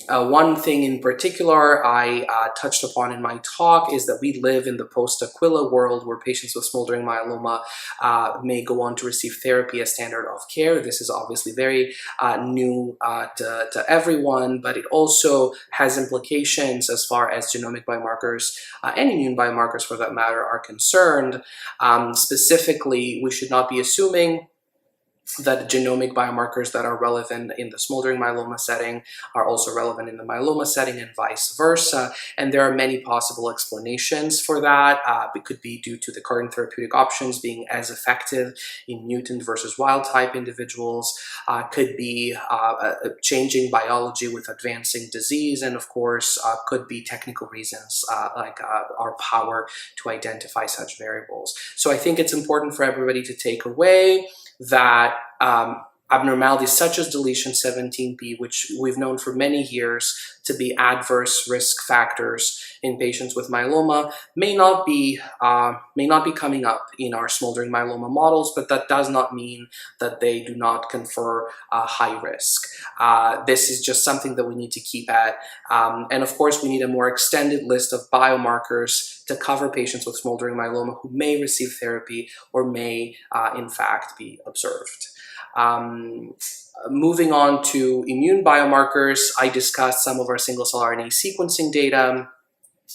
One thing in particular I touched upon in my talk is that we live in the post-Aquila world where patients with smoldering myeloma may go on to receive therapy as standard of care. This is obviously very new to everyone, but it also has implications as far as genomic biomarkers and immune biomarkers for that matter are concerned. Specifically, we should not be assuming that genomic biomarkers that are relevant in the smoldering myeloma setting are also relevant in the myeloma setting and vice versa. And there are many possible explanations for that. It could be due to the current therapeutic options being as effective in mutant versus wild type individuals, could be changing biology with advancing disease, and of course could be technical reasons like our power to identify such variables. So I think it's important for everybody to take away that abnormalities such as deletion 17p, which we've known for many years to be adverse risk factors in patients with myeloma, may not be coming up in our smoldering myeloma models, but that does not mean that they do not confer high risk. This is just something that we need to keep at. And of course, we need a more extended list of biomarkers to cover patients with smoldering myeloma who may receive therapy or may, in fact, be observed. Moving on to immune biomarkers, I discussed some of our single-cell RNA sequencing data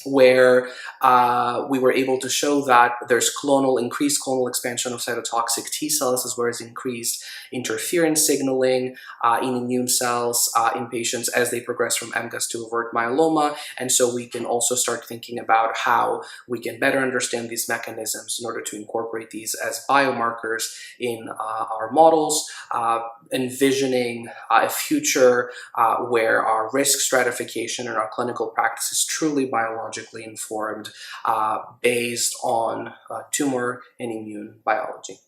where we were able to show that there's increased clonal expansion of cytotoxic T cells, as well as increased interference signaling in immune cells in patients as they progress from MGUS to overt myeloma. And so we can also start thinking about how we can better understand these mechanisms in order to incorporate these as biomarkers in our models, envisioning a future where our risk stratification and our clinical practice is truly biologically informed based on tumor and immune biology.